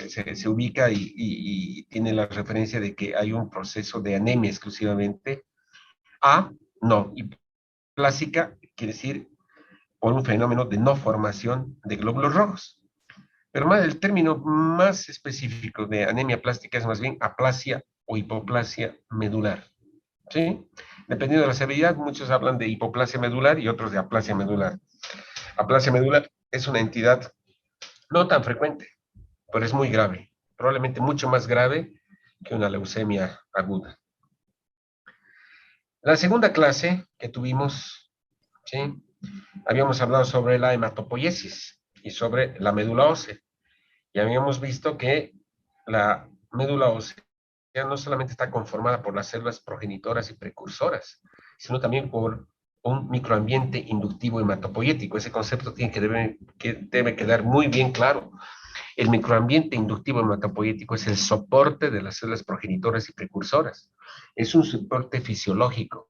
se ubica y tiene la referencia de que hay un proceso de anemia exclusivamente. No, hipoplásica quiere decir por un fenómeno de no formación de glóbulos rojos. Pero más, el término más específico de anemia plástica es más bien aplasia o hipoplasia medular. ¿Sí? Dependiendo de la severidad, muchos hablan de hipoplasia medular y otros de aplasia medular. Aplasia medular es una entidad no tan frecuente, pero es muy grave, probablemente mucho más grave que una leucemia aguda. La segunda clase que tuvimos, ¿sí? Habíamos hablado sobre la hematopoiesis y sobre la médula ósea. Y habíamos visto que la médula ósea no solamente está conformada por las células progenitoras y precursoras, sino también por un microambiente inductivo hematopoiético. Ese concepto debe quedar muy bien claro. El microambiente inductivo hematopoiético es el soporte de las células progenitoras y precursoras. Es un soporte fisiológico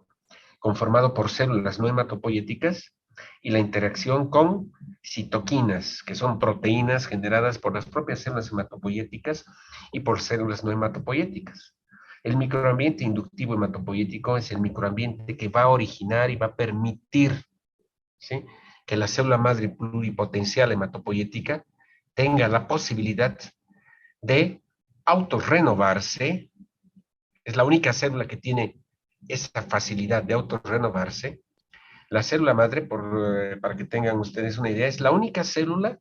conformado por células no hematopoiéticas y la interacción con citoquinas, que son proteínas generadas por las propias células hematopoiéticas y por células no hematopoiéticas. El microambiente inductivo hematopoiético es el microambiente que va a originar y va a permitir, ¿sí?, que la célula madre pluripotencial hematopoiética tenga la posibilidad de autorrenovarse. Es la única célula que tiene esa facilidad de autorrenovarse. La célula madre, para que tengan ustedes una idea, es la única célula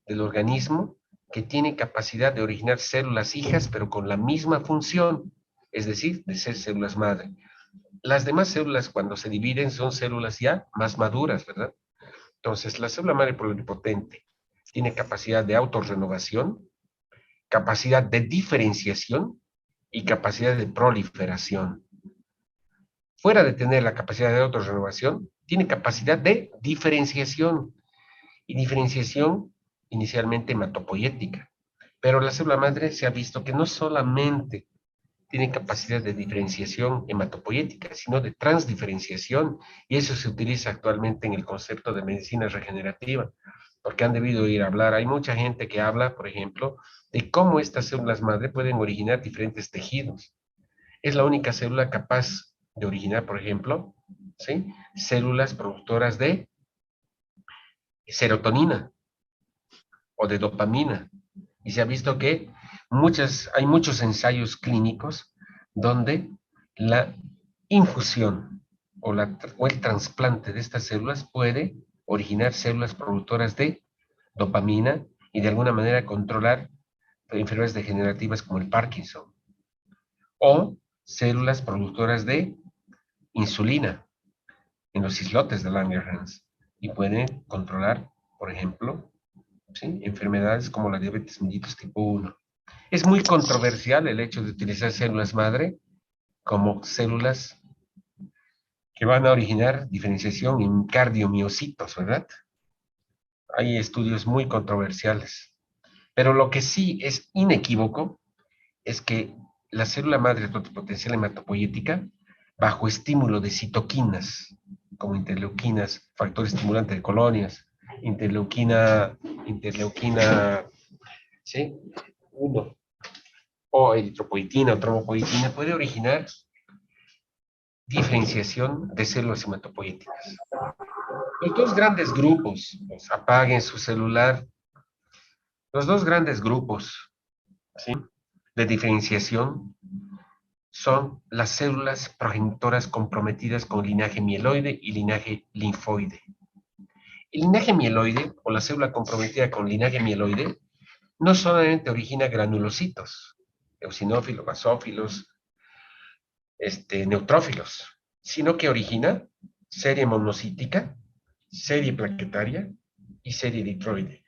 del organismo que tiene capacidad de originar células hijas, pero con la misma función, es decir, de ser células madre. Las demás células, cuando se dividen, son células ya más maduras, ¿verdad? Entonces, la célula madre pluripotente tiene capacidad de autorrenovación, capacidad de diferenciación y capacidad de proliferación. Fuera de tener la capacidad de autorrenovación, tiene capacidad de diferenciación, y diferenciación inicialmente hematopoiética. Pero la célula madre se ha visto que no solamente tiene capacidad de diferenciación hematopoiética, sino de transdiferenciación, y eso se utiliza actualmente en el concepto de medicina regenerativa, porque han debido oír hablar. Hay mucha gente que habla, por ejemplo, de cómo estas células madre pueden originar diferentes tejidos. Es la única célula capaz de originar, por ejemplo, ¿sí?, células productoras de serotonina o de dopamina. Y se ha visto que hay muchos ensayos clínicos donde la infusión o el trasplante de estas células puede originar células productoras de dopamina y de alguna manera controlar enfermedades degenerativas como el Parkinson, o células productoras de insulina en los islotes de Langerhans y pueden controlar, por ejemplo, ¿sí?, enfermedades como la diabetes mellitus tipo 1. Es muy controversial el hecho de utilizar células madre como células que van a originar diferenciación en cardiomiocitos, ¿verdad? Hay estudios muy controversiales. Pero lo que sí es inequívoco es que la célula madre totipotencial hematopoiética, bajo estímulo de citoquinas, como interleuquinas, factor estimulante de colonias, interleuquina, ¿sí?, 1, o eritropoietina o trombopoietina, puede originar diferenciación de células hematopoiéticas. Los dos grandes grupos, pues, apaguen su celular, los dos grandes grupos, ¿sí?, de diferenciación son las células progenitoras comprometidas con linaje mieloide y linaje linfoide. El linaje mieloide, o la célula comprometida con linaje mieloide, no solamente origina granulocitos, eosinófilos, basófilos, neutrófilos, sino que origina serie monocítica, serie plaquetaria y serie eritroide.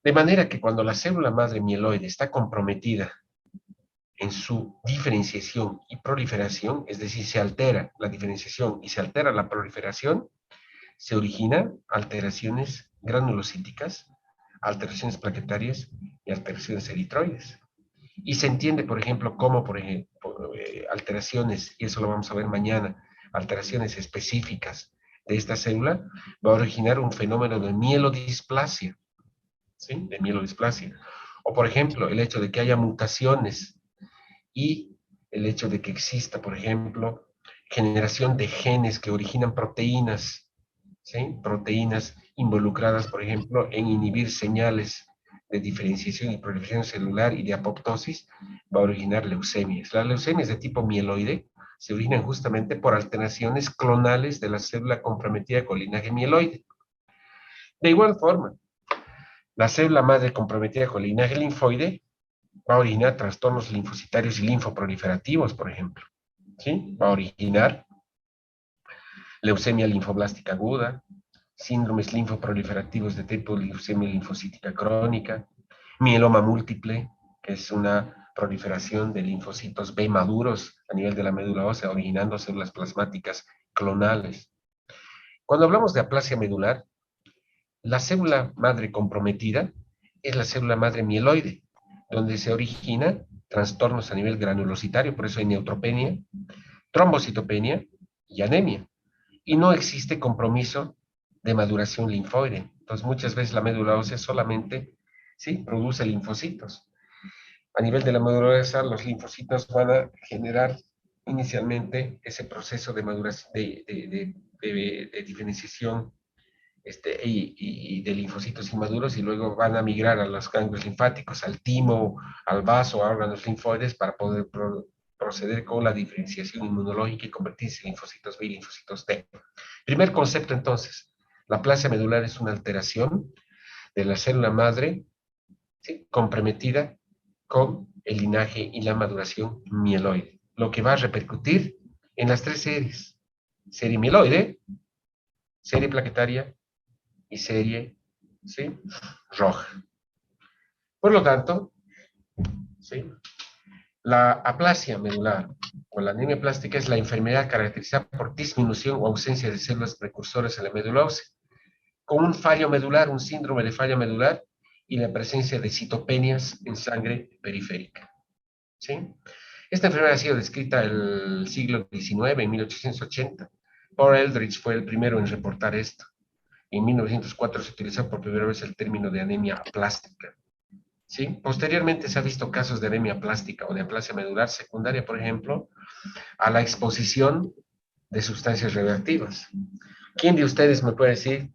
De manera que cuando la célula madre mieloide está comprometida en su diferenciación y proliferación, es decir, se altera la diferenciación y se altera la proliferación, se originan alteraciones granulocíticas, alteraciones plaquetarias y alteraciones eritroides. Y se entiende, por ejemplo, cómo, alteraciones, y eso lo vamos a ver mañana, alteraciones específicas de esta célula, va a originar un fenómeno de mielodisplasia, ¿sí?, de mielodisplasia, O, por ejemplo, el hecho de que haya mutaciones y el hecho de que exista, por ejemplo, generación de genes que originan proteínas, ¿sí? Proteínas involucradas, por ejemplo, en inhibir señales de diferenciación y proliferación celular y de apoptosis, va a originar leucemias. Las leucemias de tipo mieloide se originan justamente por alteraciones clonales de la célula comprometida con linaje mieloide. De igual forma, la célula madre comprometida con linaje linfoide va a originar trastornos linfocitarios y linfoproliferativos, por ejemplo. ¿Sí? Va a originar leucemia linfoblástica aguda, síndromes linfoproliferativos de tipo leucemia linfocítica crónica, mieloma múltiple, que es una proliferación de linfocitos B maduros a nivel de la médula ósea, originando células plasmáticas clonales. Cuando hablamos de aplasia medular, la célula madre comprometida es la célula madre mieloide, donde se origina trastornos a nivel granulocitario, por eso hay neutropenia, trombocitopenia y anemia. Y no existe compromiso de maduración linfoide. Entonces, muchas veces la médula ósea solamente, ¿sí?, produce linfocitos. A nivel de la médula ósea, los linfocitos van a generar inicialmente ese proceso de maduración, de diferenciación y de linfocitos inmaduros, y luego van a migrar a los ganglios linfáticos, al timo, al vaso, a órganos linfoides para poder proceder con la diferenciación inmunológica y convertirse en linfocitos B y linfocitos T. Primer concepto entonces, la aplasia medular es una alteración de la célula madre, ¿sí?, comprometida con el linaje y la maduración mieloide, lo que va a repercutir en las tres series: serie mieloide, serie plaquetaria y serie, ¿sí?, roja. Por lo tanto, ¿sí?, la aplasia medular o la anemia plástica es la enfermedad caracterizada por disminución o ausencia de células precursoras en la médula ósea, con un fallo medular, un síndrome de falla medular y la presencia de citopenias en sangre periférica. ¿Sí? Esta enfermedad ha sido descrita en el siglo XIX, en 1880. Paul Eldridge fue el primero en reportar esto. En 1904 se utilizó por primera vez el término de anemia plástica. ¿Sí? Posteriormente se ha visto casos de anemia plástica o de aplasia medular secundaria, por ejemplo, a la exposición de sustancias radioactivas. ¿Quién de ustedes me puede decir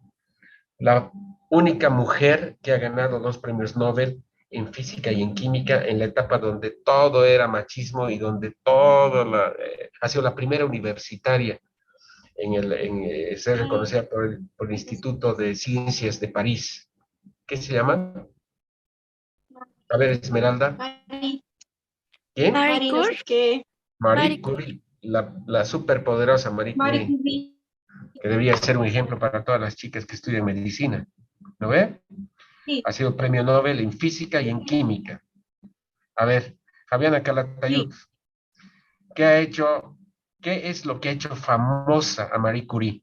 la única mujer que ha ganado 2 premios Nobel en física y en química en la etapa donde todo era machismo y donde ha sido la primera universitaria en ser reconocida por el Instituto de Ciencias de París? ¿Qué se llama? A ver, Esmeralda. ¿Quién? Marie no sé Curie. qué. Marie Curie, la superpoderosa Marie Marie Curie, Curie. que debería ser un ejemplo para todas las chicas que estudian medicina. ¿Lo ve? Sí, Ha sido premio Nobel en física y en química. A ver, Fabiana Calatayud, sí. ¿qué ha hecho, qué es lo que ha hecho famosa a Marie Curie?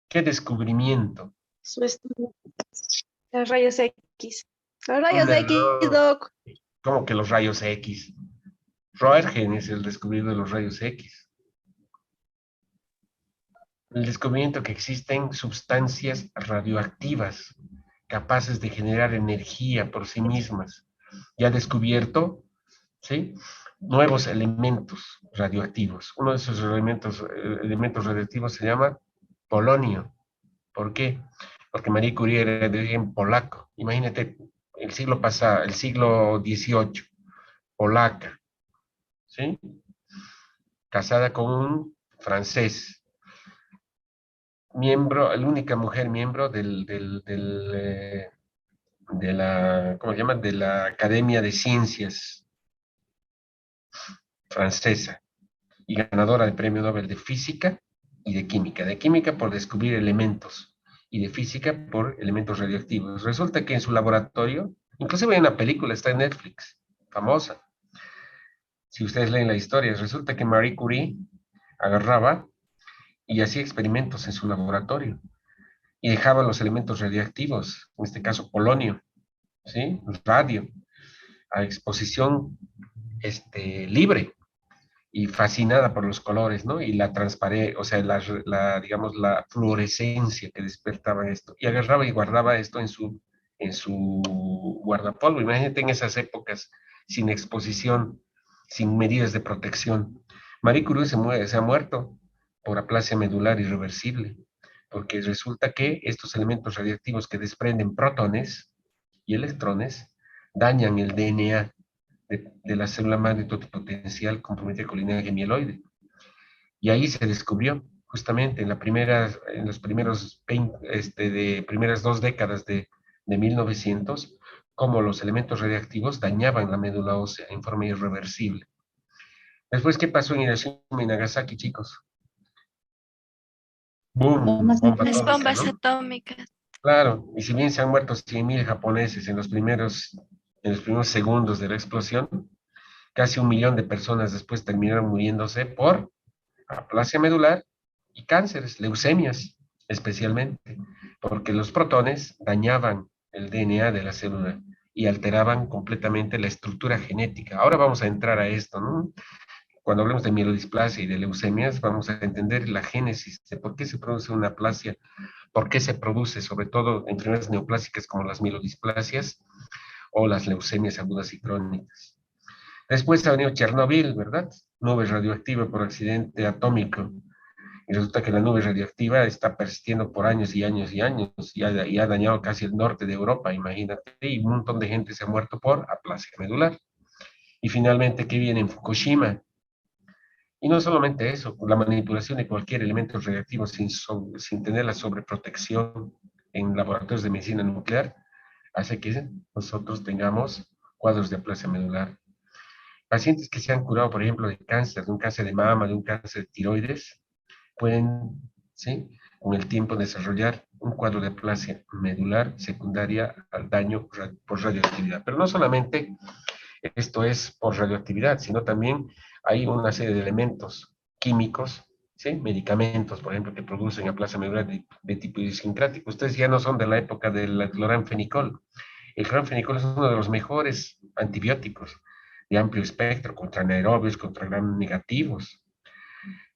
¿Qué descubrimiento? Su estudio. Los rayos X. Los rayos X, No, Doc. ¿cómo que los rayos X? Roentgen es el descubridor de los rayos X. El descubrimiento que existen sustancias radioactivas capaces de generar energía por sí mismas. Y ha descubierto, ¿sí?, nuevos elementos radioactivos. Uno de esos elementos radioactivos se llama polonio. ¿Por qué? Porque Marie Curie era de origen polaco. Imagínate, el siglo pasado, el siglo XVIII, polaca, ¿sí?, casada con un francés, miembro, la única mujer miembro de la, ¿cómo se llama?, de la Academia de Ciencias francesa y ganadora del Premio Nobel de Física y de Química. De Química por descubrir elementos y de Física por elementos radioactivos. Resulta que en su laboratorio, inclusive hay una película, está en Netflix, famosa. Si ustedes leen la historia, resulta que Marie Curie agarraba y hacía experimentos en su laboratorio y dejaba los elementos radioactivos, en este caso polonio, ¿sí?, radio, a exposición libre y fascinada por los colores, ¿no? Y la transparencia, o sea, digamos, la fluorescencia que despertaba esto. Y agarraba y guardaba esto en su guardapolvo. Imagínate en esas épocas, sin exposición, sin medidas de protección. Marie Curie se ha muerto por aplasia medular irreversible, porque resulta que estos elementos radiactivos que desprenden protones y electrones dañan el DNA de la célula madre totipotencial comprometida con linaje mieloide. Y ahí se descubrió, justamente en los primeros primeras 2 décadas de 1900, cómo los elementos radiactivos dañaban la médula ósea en forma irreversible. Después, ¿qué pasó en Hiroshima y Nagasaki, chicos? ¡Boom! Bombas Bomba Las atómica, bombas ¿no? atómicas. Claro, y si bien se han muerto 100.000 japoneses en los primeros segundos de la explosión, casi 1 millón de personas después terminaron muriéndose por aplasia medular y cánceres, leucemias especialmente, porque los protones dañaban el DNA de la célula y alteraban completamente la estructura genética. Ahora vamos a entrar a esto, ¿no? Cuando hablemos de mielodisplasia y de leucemias, vamos a entender la génesis de por qué se produce una aplasia, por qué se produce, sobre todo en enfermedades neoplásicas como las mielodisplasias o las leucemias agudas y crónicas. Después ha venido Chernobyl, ¿verdad? Nube radioactiva por accidente atómico. Y resulta que la nube radioactiva está persistiendo por años y años y años y ha dañado casi el norte de Europa, imagínate, y un montón de gente se ha muerto por aplasia medular. Y finalmente, ¿qué viene en Fukushima? Y no solamente eso, la manipulación de cualquier elemento radioactivo sin tener la sobreprotección en laboratorios de medicina nuclear hace que nosotros tengamos cuadros de aplasia medular. Pacientes que se han curado, por ejemplo, de cáncer, de un cáncer de mama, de un cáncer de tiroides, pueden, ¿sí?, con el tiempo desarrollar un cuadro de aplasia medular secundaria al daño por radioactividad. Pero no solamente esto es por radioactividad, sino también hay una serie de elementos químicos, ¿sí?, medicamentos, por ejemplo, que producen aplasia medular de tipo idiosincrático. Ustedes ya no son de la época del cloranfenicol. El cloranfenicol es uno de los mejores antibióticos de amplio espectro contra anaerobios, contra gram negativos.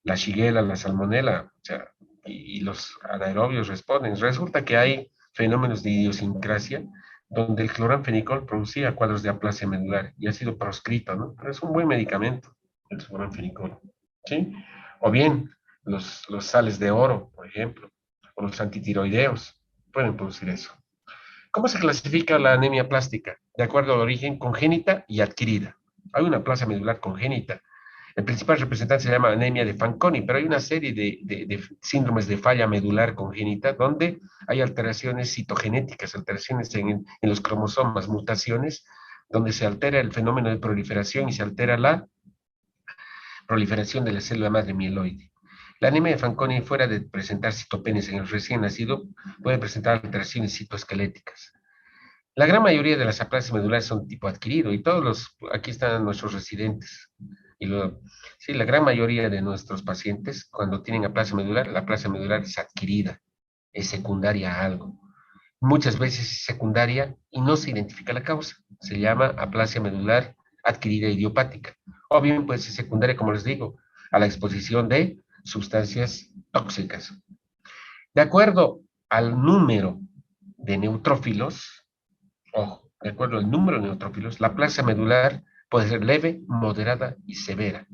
La shigella, la salmonela, o sea, y los anaerobios responden. Resulta que hay fenómenos de idiosincrasia donde el cloranfenicol producía cuadros de aplasia medular y ha sido proscrito, ¿no? Pero es un buen medicamento, el cloranfenicol, ¿sí? O bien los sales de oro, por ejemplo, o los antitiroideos pueden producir eso. ¿Cómo se clasifica la anemia plástica? De acuerdo al origen, congénita y adquirida. Hay una aplasia medular congénita. El principal representante se llama anemia de Fanconi, pero hay una serie de síndromes de falla medular congénita donde hay alteraciones citogenéticas, alteraciones en los cromosomas, mutaciones, donde se altera el fenómeno de proliferación y se altera la proliferación de la célula madre mieloide. La anemia de Fanconi, fuera de presentar citopenias en el recién nacido, puede presentar alteraciones citoesqueléticas. La gran mayoría de las aplasias medulares son tipo adquirido y aquí están nuestros residentes. Sí, la gran mayoría de nuestros pacientes, cuando tienen aplasia medular, la aplasia medular es adquirida, es secundaria a algo. Muchas veces es secundaria y no se identifica la causa. Se llama aplasia medular adquirida idiopática. O bien puede ser secundaria, como les digo, a la exposición de sustancias tóxicas. De acuerdo al número de neutrófilos, ojo, de acuerdo al número de neutrófilos, la aplasia medular puede ser leve, moderada y severa.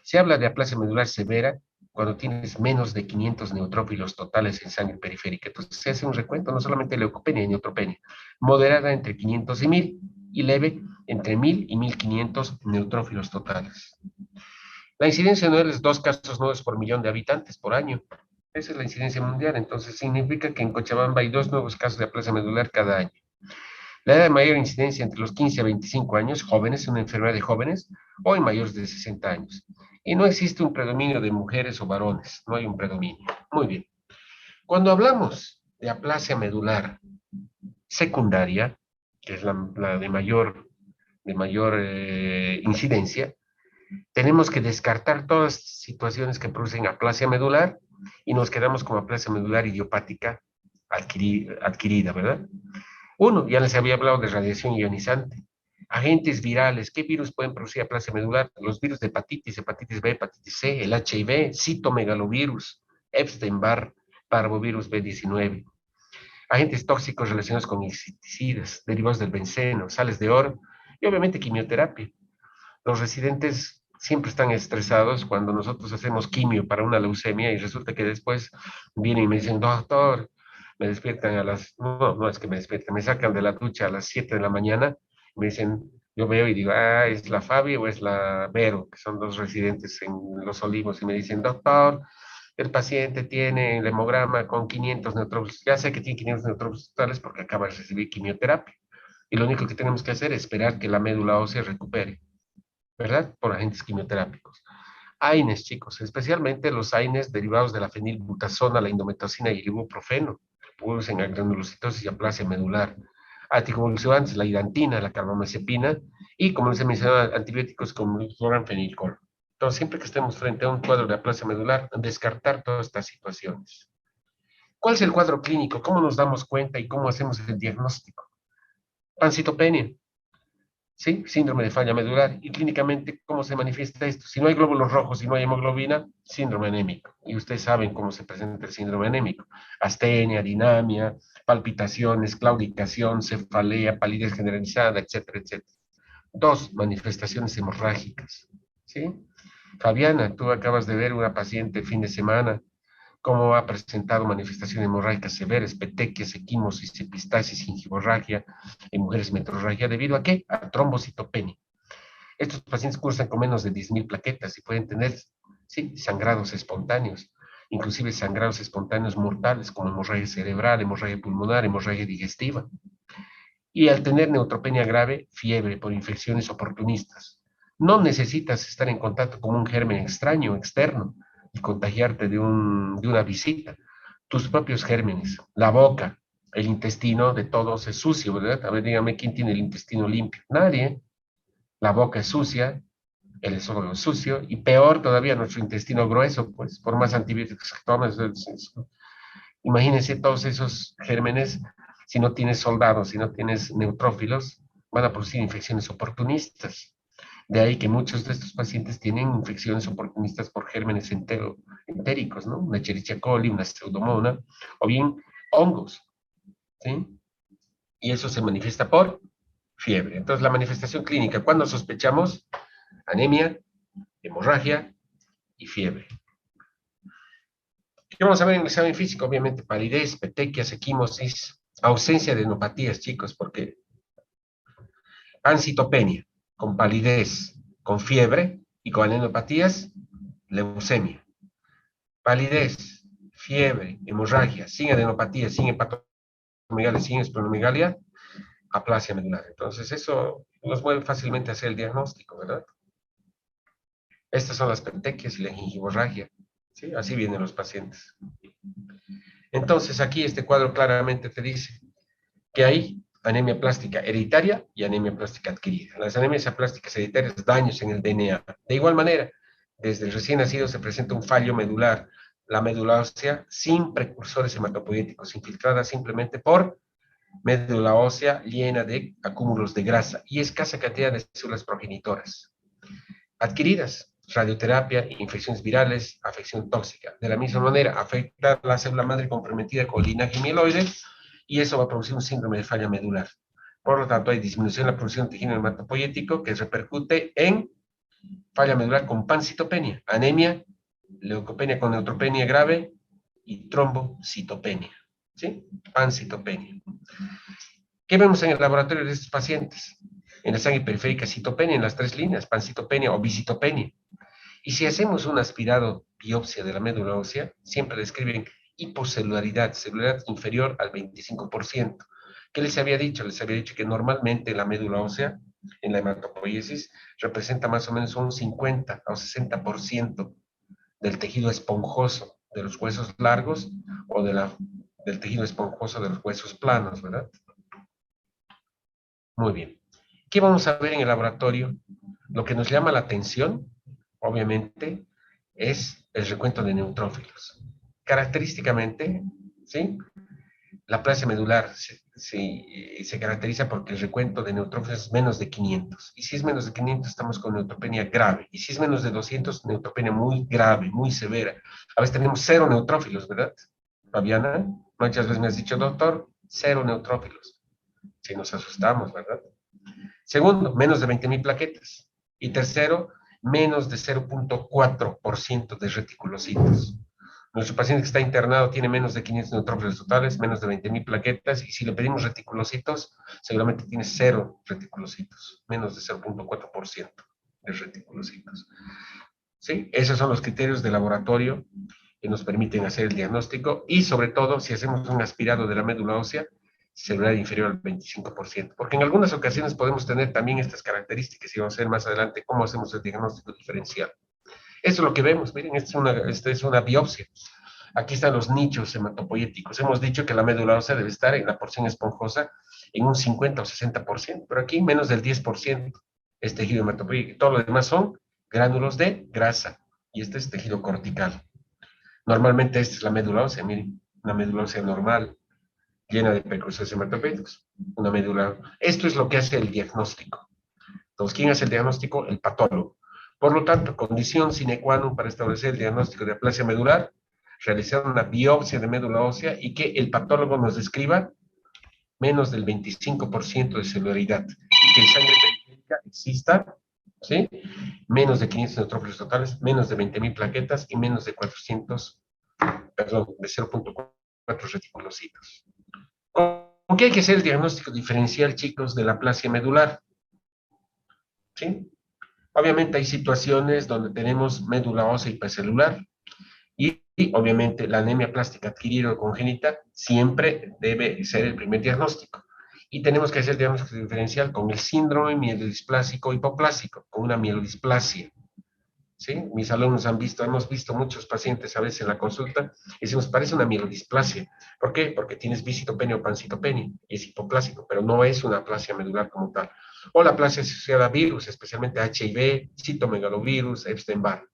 Se habla de aplasia medular severa cuando tienes menos de 500 neutrófilos totales en sangre periférica. Entonces se hace un recuento, no solamente leucopenia y neutropenia. Moderada entre 500 y 1000 y leve entre 1000 y 1500 neutrófilos totales. La incidencia anual es 2 casos nuevos por millón de habitantes por año. Esa es la incidencia mundial. Entonces significa que en Cochabamba hay 2 nuevos casos de aplasia medular cada año. La edad de mayor incidencia entre los 15 a 25 años, jóvenes, una enfermedad de jóvenes, o en mayores de 60 años. Y no existe un predominio de mujeres o varones, no hay un predominio. Muy bien. Cuando hablamos de aplasia medular secundaria, que es la de mayor incidencia, tenemos que descartar todas las situaciones que producen aplasia medular y nos quedamos con aplasia medular idiopática adquirida, ¿verdad? Uno, ya les había hablado de radiación ionizante. Agentes virales, ¿qué virus pueden producir aplasia medular? Los virus de hepatitis B, hepatitis C, el HIV, citomegalovirus, Epstein-Barr, parvovirus B19. agentes tóxicos relacionados con insecticidas, derivados del benceno, sales de oro y obviamente quimioterapia. Los residentes siempre están estresados cuando nosotros hacemos quimio para una leucemia y resulta que después vienen y me dicen, doctor, me despiertan a las, no, no es que me despierten, me sacan de la ducha a las 7 de la mañana, me dicen, yo veo y digo, ah, es la Fabi o es la Vero, que son dos residentes en Los Olivos, y me dicen, doctor, el paciente tiene el hemograma con 500 neutrófilos, ya sé que tiene 500 neutrófilos totales porque acaba de recibir quimioterapia, y lo único que tenemos que hacer es esperar que la médula ósea recupere, ¿verdad? Por agentes quimioterápicos. AINES, chicos, especialmente los AINES derivados de la fenilbutasona, la indometacina y el ibuprofeno, que producen granulocitosis y aplasia medular. Anticonvulsivantes, la hidantina, la carbamazepina y, como les he mencionado, antibióticos como el fluoranfenicol. Entonces, siempre que estemos frente a un cuadro de aplasia medular, descartar todas estas situaciones. ¿Cuál es el cuadro clínico? ¿Cómo nos damos cuenta y cómo hacemos el diagnóstico? Pancitopenia, ¿sí? Síndrome de falla medular. Y clínicamente, ¿cómo se manifiesta esto? Si no hay glóbulos rojos y no hay hemoglobina, síndrome anémico. Y ustedes saben cómo se presenta el síndrome anémico. Astenia, dinamia, palpitaciones, claudicación, cefalea, palidez generalizada, etcétera, etcétera. Dos, manifestaciones hemorrágicas, ¿sí? Fabiana, tú acabas de ver una paciente el fin de semana, cómo ha presentado manifestaciones hemorrágicas severas, petequias, equimosis, epistasis, gingivorragia en mujeres metrorragia, ¿debido a qué? A trombocitopenia. Estos pacientes cursan con menos de 10.000 plaquetas y pueden tener, sí, sangrados espontáneos, inclusive sangrados espontáneos mortales como hemorragia cerebral, hemorragia pulmonar, hemorragia digestiva. Y al tener neutropenia grave, fiebre por infecciones oportunistas. No necesitas estar en contacto con un germen extraño, externo, y contagiarte de una visita. Tus propios gérmenes, la boca, el intestino de todos es sucio, ¿verdad? A ver, dígame, ¿quién tiene el intestino limpio? Nadie. La boca es sucia, el esófago es sucio, y peor todavía nuestro intestino grueso, pues, por más antibióticos que tomes, imagínense todos esos gérmenes, si no tienes soldados, si no tienes neutrófilos, van a producir infecciones oportunistas. De ahí que muchos de estos pacientes tienen infecciones oportunistas por gérmenes entéricos, ¿no? Una Escherichia coli, una pseudomonas, o bien hongos, ¿sí? Y eso se manifiesta por fiebre. Entonces, la manifestación clínica, cuando sospechamos anemia, hemorragia y fiebre. ¿Qué vamos a ver en el examen físico? Obviamente, palidez, petequias, equimosis, ausencia de enopatías, chicos, porque pancitopenia, con palidez, con fiebre y con anenopatías, leucemia. Palidez, fiebre, hemorragia, sin adenopatía, sin hepatomegalia, sin esplenomegalia, aplasia medular. Entonces, eso nos mueve fácilmente a hacer el diagnóstico, ¿verdad? Estas son las petequias y la gingivorragia, ¿sí? Así vienen los pacientes. Entonces, aquí este cuadro claramente te dice que hay anemia plástica hereditaria y anemia plástica adquirida. Las anemias plásticas hereditarias, daños en el DNA. De igual manera, desde el recién nacido se presenta un fallo medular, la médula ósea sin precursores hematopoyéticos, infiltrada simplemente por médula ósea llena de acúmulos de grasa y escasa cantidad de células progenitoras. Adquiridas, radioterapia, infecciones virales, afección tóxica. De la misma manera, afecta la célula madre comprometida con linaje mieloide y eso va a producir un síndrome de falla medular. Por lo tanto, hay disminución en la producción de tejido hematopoyético que repercute en falla medular con pancitopenia, anemia, leucopenia con neutropenia grave y trombocitopenia. ¿Sí? Pancitopenia. ¿Qué vemos en el laboratorio de estos pacientes? En la sangre periférica, citopenia en las tres líneas, pancitopenia o visitopenia. Y si hacemos un aspirado biopsia de la médula ósea, siempre describen hipocelularidad, celularidad inferior al 25%. ¿Qué les había dicho? Les había dicho que normalmente la médula ósea, en la hematopoiesis, representa más o menos un 50 o 60% del tejido esponjoso de los huesos largos o del tejido esponjoso de los huesos planos, ¿verdad? Muy bien. ¿Qué vamos a ver en el laboratorio? Lo que nos llama la atención, obviamente, es el recuento de neutrófilos. Característicamente, ¿sí? La aplasia medular se caracteriza porque el recuento de neutrófilos es menos de 500. Y si es menos de 500, estamos con neutropenia grave. Y si es menos de 200, neutropenia muy grave, muy severa. A veces tenemos cero neutrófilos, ¿verdad, Fabiana? Muchas veces me has dicho, doctor, cero neutrófilos. Si nos asustamos, ¿verdad? Segundo, menos de 20.000 plaquetas. Y tercero, menos de 0.4% de reticulocitos. Nuestro paciente que está internado tiene menos de 500 neutrófilos totales, menos de 20.000 plaquetas, y si le pedimos reticulocitos, seguramente tiene cero reticulocitos, menos de 0.4% de reticulocitos. ¿Sí? Esos son los criterios de laboratorio que nos permiten hacer el diagnóstico y sobre todo si hacemos un aspirado de la médula ósea celular inferior al 25%, porque en algunas ocasiones podemos tener también estas características y vamos a ver más adelante cómo hacemos el diagnóstico diferencial. Esto es lo que vemos, miren, esta es una biopsia. Aquí están los nichos hematopoyéticos. Hemos dicho que la médula ósea debe estar en la porción esponjosa en un 50 o 60%, pero aquí menos del 10% es tejido hematopoyético. Todo lo demás son gránulos de grasa y este es tejido cortical. Normalmente esta es la médula ósea, miren, una médula ósea normal, llena de precursores hematopoyéticos. Una médula. Esto es lo que hace el diagnóstico. Entonces, ¿quién hace el diagnóstico? El patólogo. Por lo tanto, condición sine qua non para establecer el diagnóstico de aplasia medular, realizar una biopsia de médula ósea y que el patólogo nos describa menos del 25% de celularidad y que en sangre periférica exista, ¿sí? Menos de 500 neutrófilos totales, menos de 20.000 plaquetas y menos de 400, perdón, de 0.4 reticulocitos. ¿Con qué hay que hacer el diagnóstico diferencial, chicos, de la aplasia medular? ¿Sí? Obviamente hay situaciones donde tenemos médula ósea hipercelular y obviamente la anemia plástica adquirida o congénita siempre debe ser el primer diagnóstico. Y tenemos que hacer el diagnóstico diferencial con el síndrome mielodisplásico hipoplásico, con una mielodisplasia. ¿Sí? Mis alumnos hemos visto muchos pacientes a veces en la consulta y decimos, parece una mielodisplasia. ¿Por qué? Porque tienes viscitopenia o pancitopenia y es hipoplásico, pero no es una aplasia medular como tal. O la aplasia asociada a virus, especialmente HIV, citomegalovirus, Epstein-Barr.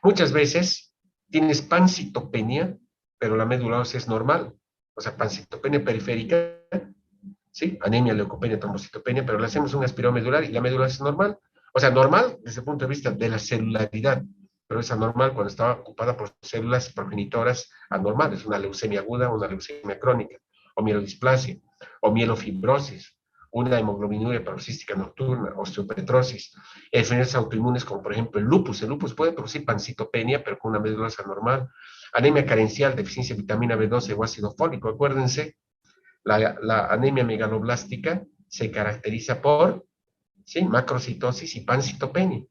Muchas veces tienes pancitopenia, pero la médula ósea es normal. O sea, pancitopenia periférica, ¿sí? Anemia, leucopenia, trombocitopenia, pero le hacemos un aspirado medular y la médula es normal. O sea, normal desde el punto de vista de la celularidad, pero es anormal cuando está ocupada por células progenitoras anormales, una leucemia aguda, una leucemia crónica, o mielodisplasia, o mielofibrosis, una hemoglobinuria paroxística nocturna, osteopetrosis, enfermedades autoinmunes como por ejemplo el lupus. El lupus puede producir pancitopenia, pero con una médula anormal. Anemia carencial, deficiencia de vitamina B12 o ácido fólico. Acuérdense, la anemia megaloblástica se caracteriza por, ¿sí?, macrocitosis y pancitopenia.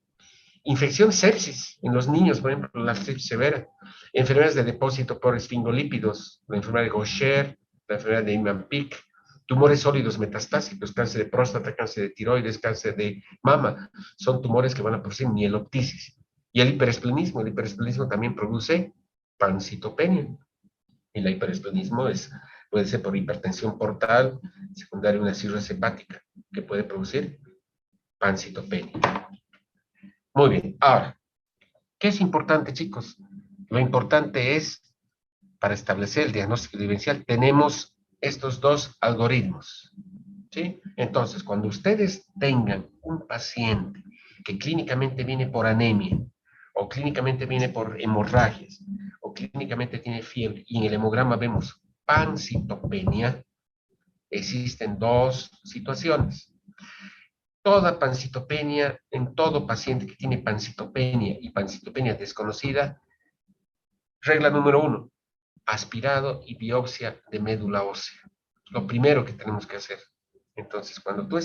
Infección sepsis en los niños, por ejemplo, la sepsis severa. Enfermedades de depósito por esfingolípidos, la enfermedad de Gaucher, la enfermedad de Niemann-Pick, tumores sólidos metastásicos, cáncer de próstata, cáncer de tiroides, cáncer de mama, son tumores que van a producir mieloptisis. Y el hiperesplenismo también produce pancitopenia. Y el hiperesplenismo puede ser por hipertensión portal, secundaria a una cirrosis hepática, que puede producir pancitopenia. Muy bien, ahora, ¿qué es importante, chicos? Lo importante es, para establecer el diagnóstico diferencial, tenemos estos dos algoritmos, ¿sí? Entonces, cuando ustedes tengan un paciente que clínicamente viene por anemia, o clínicamente viene por hemorragias, o clínicamente tiene fiebre, y en el hemograma vemos pancitopenia, existen dos situaciones. Toda pancitopenia, en todo paciente que tiene pancitopenia y pancitopenia desconocida, regla número 1, aspirado y biopsia de médula ósea. Lo primero que tenemos que hacer. Entonces, cuando tú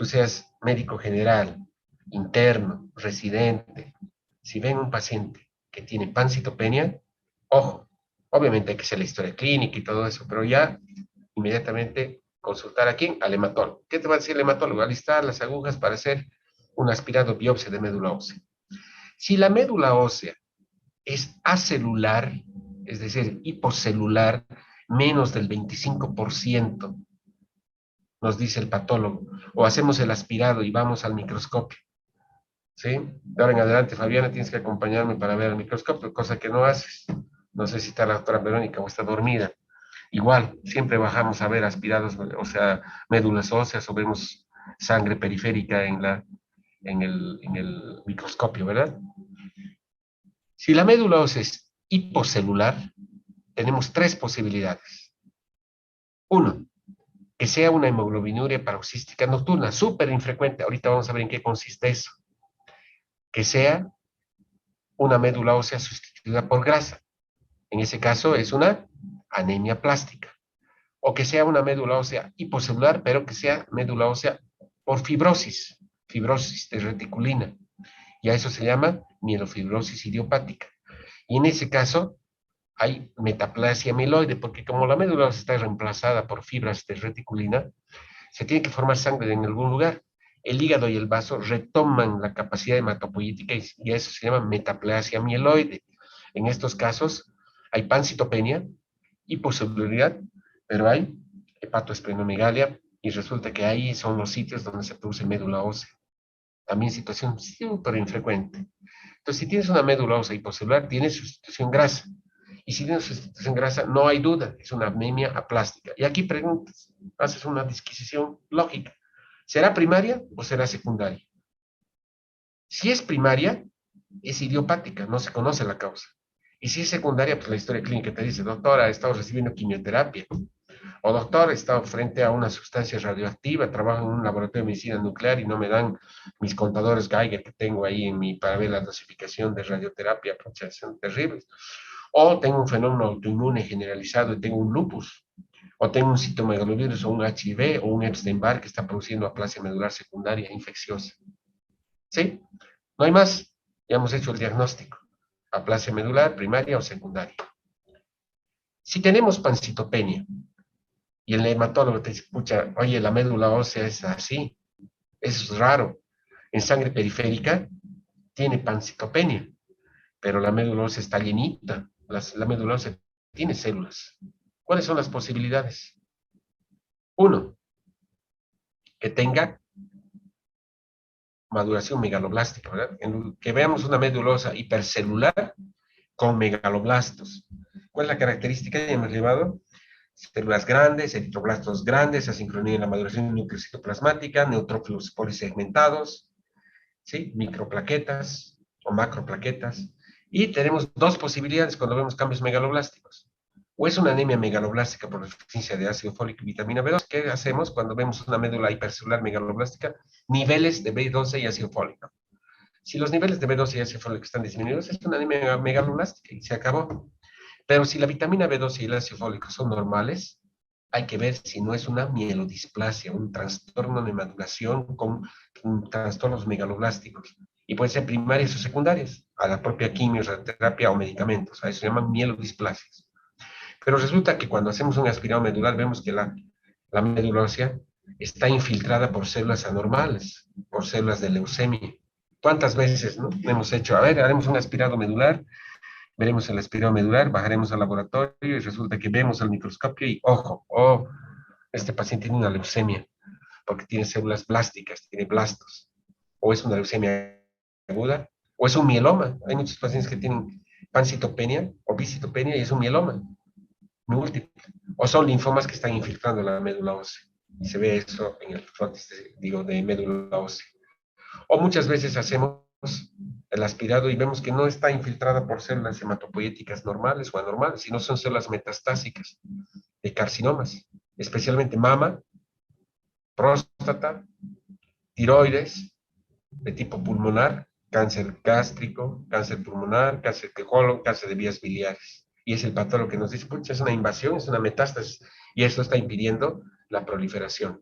seas médico general, interno, residente, si ven un paciente que tiene pancitopenia, ojo, obviamente hay que hacer la historia clínica y todo eso, pero ya inmediatamente consultar a quién, al hematólogo. ¿Qué te va a decir el hematólogo? Alistar las agujas para hacer un aspirado biopsia de médula ósea. Si la médula ósea es acelular, es decir, hipocelular, menos del 25%, nos dice el patólogo, o hacemos el aspirado y vamos al microscopio. ¿Sí? De ahora en adelante, Fabiana, tienes que acompañarme para ver el microscopio, cosa que no haces. No sé si está la doctora Verónica o está dormida. Igual, siempre bajamos a ver aspirados, o sea, médulas óseas o vemos sangre periférica en el microscopio, ¿verdad? Si la médula ósea es hipocelular, tenemos tres posibilidades. Uno, que sea una hemoglobinuria paroxística nocturna, súper infrecuente. Ahorita vamos a ver en qué consiste eso. Que sea una médula ósea sustituida por grasa. En ese caso es una anemia plástica. O que sea una médula ósea hipocelular, pero que sea médula ósea por fibrosis, fibrosis de reticulina. Y a eso se llama mielofibrosis idiopática. Y en ese caso hay metaplasia amiloide, porque como la médula ósea está reemplazada por fibras de reticulina, se tiene que formar sangre en algún lugar. El hígado y el vaso retoman la capacidad hematopoyética y a eso se llama metaplasia amiloide. En estos casos hay pancitopenia, hipocelularidad, pero hay hepatoesplenomegalia y resulta que ahí son los sitios donde se produce médula ósea. También situación súper infrecuente. Entonces, si tienes una médula ósea hipocelular, tienes sustitución grasa. Y si tienes sustitución grasa, no hay duda, es una anemia aplástica. Y aquí preguntas, haces una disquisición lógica. ¿Será primaria o será secundaria? Si es primaria, es idiopática, no se conoce la causa. Y si es secundaria, pues la historia clínica te dice, doctora, he estado recibiendo quimioterapia. O doctor, he estado frente a una sustancia radioactiva, trabajo en un laboratorio de medicina nuclear y no me dan mis contadores Geiger que tengo ahí en mi, para ver la dosificación de radioterapia, porque son terribles. O tengo un fenómeno autoinmune generalizado y tengo un lupus. O tengo un citomegalovirus o un HIV o un Epstein-Barr que está produciendo aplasia medular secundaria infecciosa. ¿Sí? No hay más. Ya hemos hecho el diagnóstico. Aplasia medular, primaria o secundaria. Si tenemos pancitopenia y el hematólogo te escucha, oye, la médula ósea es así, es raro. En sangre periférica tiene pancitopenia, pero la médula ósea está llenita. La médula ósea tiene células. ¿Cuáles son las posibilidades? Uno, que tenga maduración megaloblástica, ¿verdad? Que veamos una médula ósea hipercelular con megaloblastos. ¿Cuál es la característica? Ya hemos llevado células grandes, eritroblastos grandes, asincronía en la maduración nucleocitoplasmática, neutrófilos polisegmentados, ¿sí? Microplaquetas o macroplaquetas. Y tenemos dos posibilidades cuando vemos cambios megaloblásticos. O es una anemia megaloblástica por deficiencia de ácido fólico y vitamina B2. ¿Qué hacemos cuando vemos una médula hipercelular megaloblástica? Niveles de B12 y ácido fólico. Si los niveles de B12 y ácido fólico están disminuidos, es una anemia megaloblástica y se acabó. Pero si la vitamina B12 y el ácido fólico son normales, hay que ver si no es una mielodisplasia, un trastorno de maduración con trastornos megaloblásticos. Y pueden ser primarias o secundarias, a la propia quimio, radioterapia o medicamentos. A eso se llaman mielodisplasias. Pero resulta que cuando hacemos un aspirado medular vemos que la médula ósea está infiltrada por células anormales, por células de leucemia. ¿Cuántas veces no hemos hecho? A ver, haremos un aspirado medular, veremos el aspirado medular, bajaremos al laboratorio y resulta que vemos al microscopio y, ojo, oh, este paciente tiene una leucemia porque tiene células blásticas, tiene blastos. O es una leucemia aguda, o es un mieloma. Hay muchos pacientes que tienen pancitopenia o bicitopenia y es un mieloma múltiple. O son linfomas que están infiltrando la médula ósea. Y se ve eso en el frotis, digo, de médula ósea. O muchas veces hacemos el aspirado y vemos que no está infiltrada por células hematopoyéticas normales o anormales, sino son células metastásicas de carcinomas, especialmente mama, próstata, tiroides, de tipo pulmonar, cáncer gástrico, cáncer pulmonar, cáncer de colon, cáncer de vías biliares. Y es el patólogo que nos dice, pucha, es una invasión, es una metástasis, y esto está impidiendo la proliferación.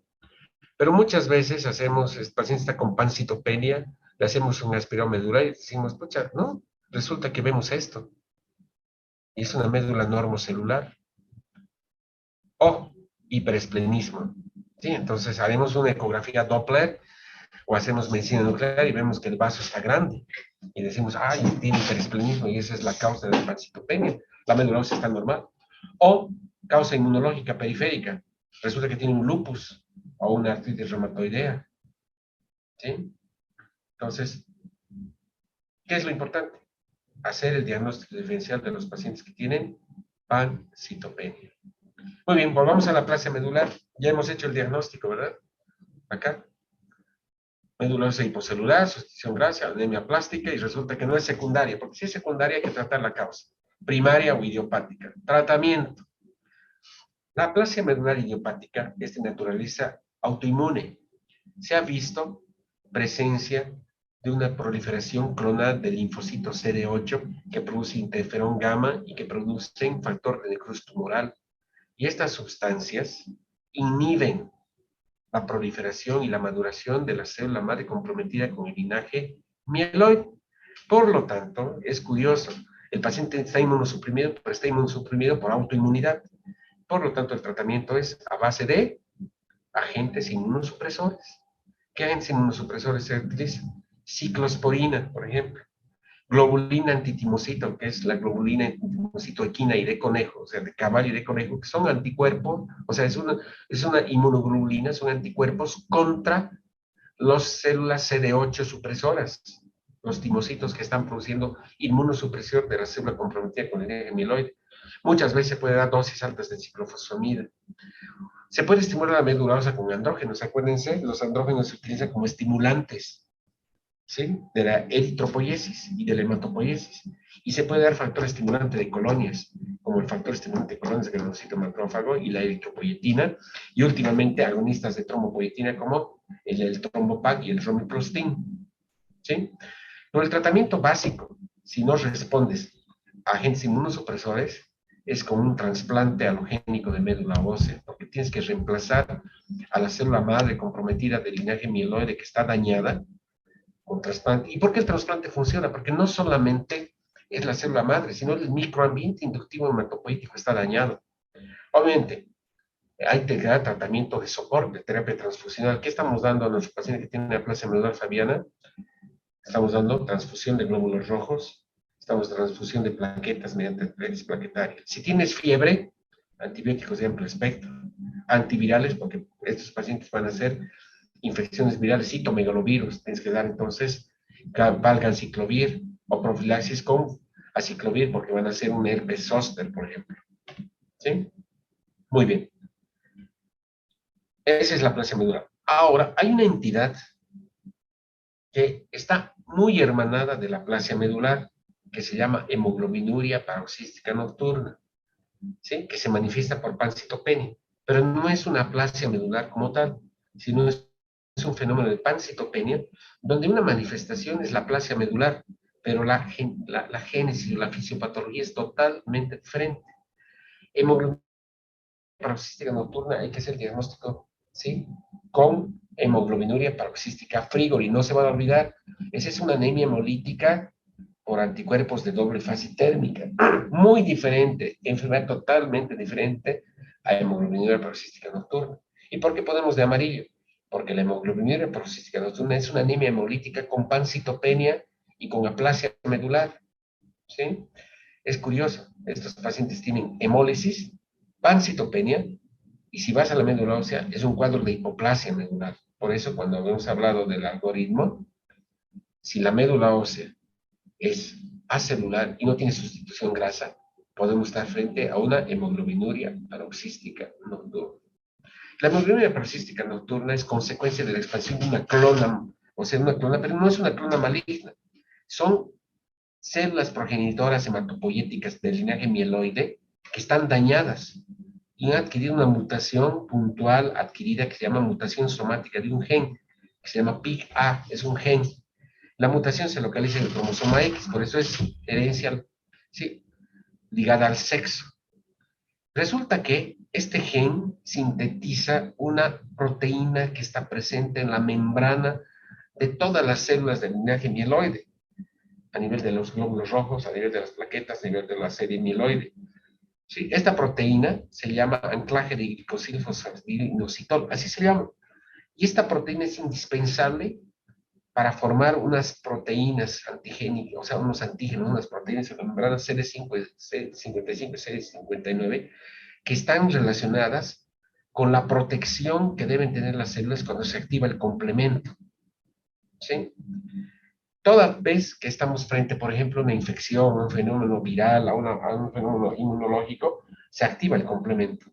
Pero muchas veces hacemos, el paciente está con pancitopenia, le hacemos un aspirado medular y decimos, pucha, no, resulta que vemos esto. Y es una médula normocelular o hiperesplenismo. ¿Sí? Entonces haremos una ecografía Doppler o hacemos medicina nuclear y vemos que el vaso está grande. Y decimos, ay, tiene hiperesplenismo y esa es la causa de la pancitopenia. La médula ósea está normal. O causa inmunológica periférica. Resulta que tiene un lupus o una artritis reumatoidea. ¿Sí? Entonces, ¿qué es lo importante? Hacer el diagnóstico diferencial de los pacientes que tienen pancitopenia. Muy bien, volvamos a la aplasia medular. Ya hemos hecho el diagnóstico, ¿verdad? Acá. Médula ósea hipocelular, sustitución grasa, anemia plástica, y resulta que no es secundaria, porque si es secundaria hay que tratar la causa, primaria o idiopática. Tratamiento. La aplasia medular idiopática es de naturaleza autoinmune. Se ha visto presencia de una proliferación clonal del linfocito CD8 que produce interferón gamma y que producen factor de necrosis tumoral. Y estas sustancias inhiben la proliferación y la maduración de la célula madre comprometida con el linaje mieloide. Por lo tanto, es curioso, el paciente está inmunosuprimido, pero está inmunosuprimido por autoinmunidad. Por lo tanto, el tratamiento es a base de agentes inmunosupresores. ¿Qué agentes inmunosupresores se utilizan? Ciclosporina, por ejemplo. Globulina antitimocito, que es la globulina antitimocito equina y de conejo, o sea, de caballo y de conejo, que son anticuerpos, o sea, es una inmunoglobulina, son anticuerpos contra las células CD8 supresoras, los timocitos que están produciendo inmunosupresión de la célula comprometida con el linaje mieloide. Muchas veces se puede dar dosis altas de ciclofosfamida. Se puede estimular la médula ósea con andrógenos. Acuérdense, los andrógenos se utilizan como estimulantes, ¿sí? De la eritropoiesis y de la hematopoiesis. Y se puede dar factor estimulante de colonias, como el factor estimulante de colonias del granulocito macrófago y la eritropoietina, y últimamente agonistas de trombopoietina como el trombopac y el romiplastin, ¿sí? Pero el tratamiento básico, si no respondes a agentes inmunosupresores, es como un trasplante halogénico de médula ósea, porque tienes que reemplazar a la célula madre comprometida del linaje mieloide que está dañada con trasplante. ¿Y por qué el trasplante funciona? Porque no solamente es la célula madre, sino el microambiente inductivo hematopoítico está dañado. Obviamente, hay que dar tratamiento de soporte, terapia transfusional. ¿Qué estamos dando a nuestros pacientes que tienen neoplasia medular fabiana? Estamos dando transfusión de glóbulos rojos, estamos dando transfusión de plaquetas mediante redes plaquetarias. Si tienes fiebre, antibióticos de amplio espectro, antivirales, porque estos pacientes van a ser infecciones virales, citomegalovirus, tienes que dar entonces valganciclovir o profilaxis con aciclovir, porque van a ser un herpes zóster, por ejemplo. ¿Sí? Muy bien. Esa es la aplasia medular. Ahora, hay una entidad que está muy hermanada de la aplasia medular, que se llama hemoglobinuria paroxística nocturna, ¿sí? Que se manifiesta por pancitopenia, pero no es una aplasia medular como tal, sino es un fenómeno de pancitopenia, donde una manifestación es la aplasia medular, pero la génesis o la fisiopatología es totalmente diferente. Hemoglobinuria paroxística nocturna, hay que hacer el diagnóstico, ¿sí? Con hemoglobinuria paroxística frigori, no se van a olvidar, esa es una anemia hemolítica por anticuerpos de doble fase térmica, muy diferente, enfermedad totalmente diferente a hemoglobinuria paroxística nocturna. ¿Y por qué ponemos de amarillo? Porque la hemoglobinuria paroxística nocturna es una anemia hemolítica con pancitopenia y con aplasia medular, ¿sí? Es curioso, estos pacientes tienen hemólisis, pancitopenia, y si vas a la médula ósea, es un cuadro de hipoplasia medular. Por eso, cuando hemos hablado del algoritmo, si la médula ósea es acelular y no tiene sustitución grasa, podemos estar frente a una hemoglobinuria paroxística nocturna. La hemoglobinuria paroxística nocturna es consecuencia de la expansión de una clona, o sea, una clona, pero no es una clona maligna. Son células progenitoras hematopoyéticas del linaje mieloide que están dañadas y han adquirido una mutación puntual adquirida que se llama mutación somática de un gen, que se llama PIK-A, es un gen. La mutación se localiza en el cromosoma X, por eso es herencia, ¿sí? Ligada al sexo. Resulta que este gen sintetiza una proteína que está presente en la membrana de todas las células del linaje mieloide, a nivel de los glóbulos rojos, a nivel de las plaquetas, a nivel de la serie mieloide. ¿Sí? Esta proteína se llama anclaje de glicosilfosfatidinositol, así se llama. Y esta proteína es indispensable para formar unas proteínas antigénicas, o sea, unos antígenos, unas proteínas en la membrana CD5, CD55 y CD59, que están relacionadas con la protección que deben tener las células cuando se activa el complemento. ¿Sí? Toda vez que estamos frente, por ejemplo, a una infección, a un fenómeno viral, a un fenómeno inmunológico, se activa el complemento.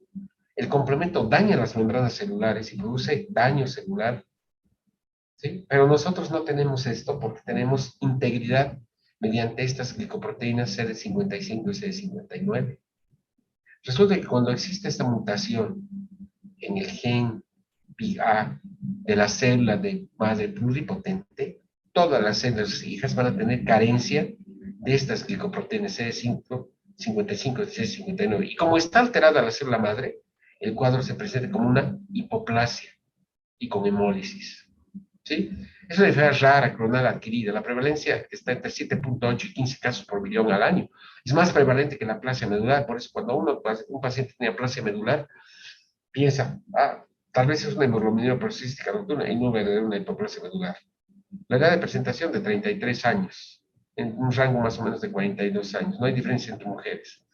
El complemento daña las membranas celulares y produce daño celular, ¿sí? Pero nosotros no tenemos esto porque tenemos integridad mediante estas glicoproteínas CD55 y CD59. Resulta que cuando existe esta mutación en el gen PIA de la célula de madre pluripotente, todas las células hijas van a tener carencia de estas glicoproteínas CD5, 55, CD59. Y como está alterada la célula madre, el cuadro se presenta como una hipoplasia y con hemólisis. ¿Sí? Es una enfermedad rara, clonal adquirida. La prevalencia está entre 7.8 y 15 casos por millón al año. Es más prevalente que la aplasia medular. Por eso, cuando un paciente tiene aplasia medular, piensa, tal vez es una hemoglobinura paroxística nocturna y no una hipoplasia medular. La edad de presentación de 33 años, en un rango más o menos de 42 años. No hay diferencia entre mujeres.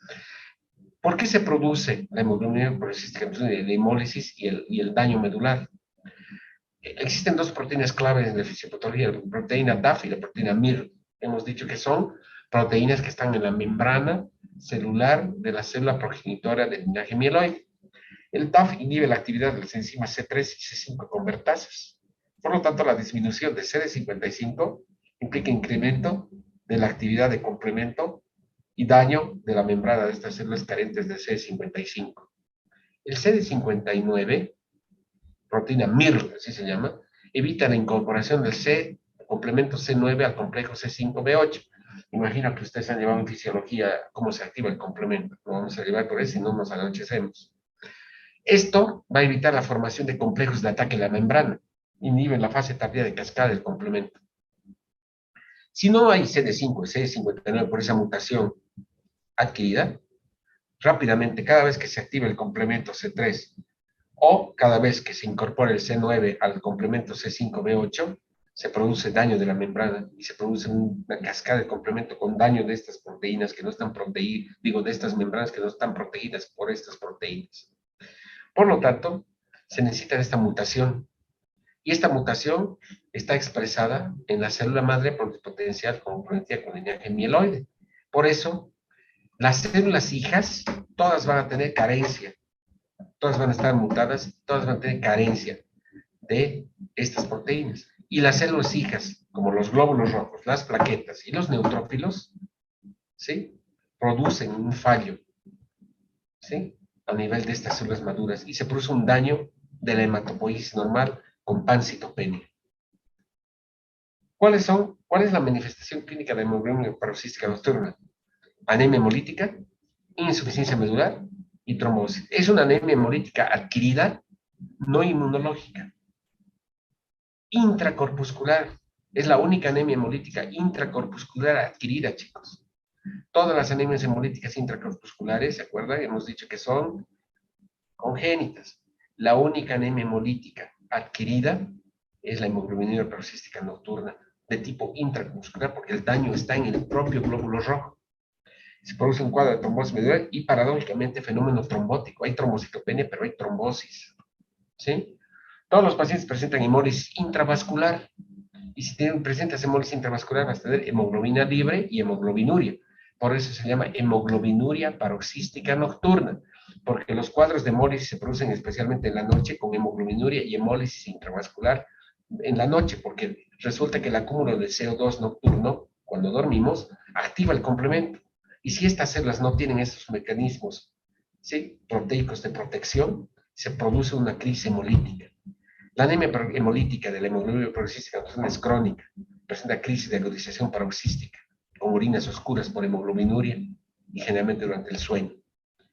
¿Por qué se produce la hemoglobinura paroxística nocturna, la hemólisis y el daño medular? Existen dos proteínas claves en la fisiopatología, la proteína DAF y la proteína MIR. Hemos dicho que son proteínas que están en la membrana celular de la célula progenitora del linaje mieloide. El DAF inhibe la actividad de las enzimas C3 y C5 convertasas. Por lo tanto, la disminución de CD55 implica incremento de la actividad de complemento y daño de la membrana de estas células carentes de CD55. El CD59, proteína MIR, así se llama, evita la incorporación del complemento C9 al complejo C5B8. Imagino que ustedes han llevado en fisiología cómo se activa el complemento. No vamos a llevar por eso, si no nos anochecemos. Esto va a evitar la formación de complejos de ataque a la membrana, inhibe la fase tardía de cascada del complemento. Si no hay CD5 y CD59 por esa mutación adquirida, rápidamente, cada vez que se activa el complemento C3 o cada vez que se incorpora el C9 al complemento C5B8, se produce daño de la membrana y se produce una cascada de complemento con daño de estas proteínas que no están protegidas, de estas membranas que no están protegidas por estas proteínas. Por lo tanto, se necesita esta mutación. Y esta mutación está expresada en la célula madre pluripotencial comprometida con el linaje mieloide. Por eso, las células hijas, todas van a tener carencia, todas van a estar mutadas, todas van a tener carencia de estas proteínas. Y las células hijas, como los glóbulos rojos, las plaquetas y los neutrófilos, ¿sí? Producen un fallo, ¿sí? A nivel de estas células maduras y se produce un daño de la hematopoiesis normal con pancitopenia. ¿Cuál es la manifestación clínica de hemoglobina paroxística nocturna? Anemia hemolítica, insuficiencia medular y trombosis. Es una anemia hemolítica adquirida, no inmunológica. Intracorpuscular. Es la única anemia hemolítica intracorpuscular adquirida, chicos. Todas las anemias hemolíticas intracorpusculares, ¿se acuerdan? Hemos dicho que son congénitas. La única anemia hemolítica adquirida es la hemoglobinura paroxística nocturna de tipo intracorpuscular porque el daño está en el propio glóbulo rojo. Se produce un cuadro de trombosis medular y paradójicamente fenómeno trombótico. Hay trombocitopenia, pero hay trombosis. ¿Sí? Todos los pacientes presentan hemólisis intravascular y si presentas hemólisis intravascular vas a tener hemoglobina libre y hemoglobinuria. Por eso se llama hemoglobinuria paroxística nocturna, porque los cuadros de hemólisis se producen especialmente en la noche con hemoglobinuria y hemólisis intravascular en la noche, porque resulta que el acúmulo de CO2 nocturno, cuando dormimos, activa el complemento. Y si estas células no tienen esos mecanismos, ¿sí?, proteicos de protección, se produce una crisis hemolítica. La anemia hemolítica de la hemoglobina paroxística es crónica, presenta crisis de agudización paroxística, con orinas oscuras por hemoglobinuria y generalmente durante el sueño.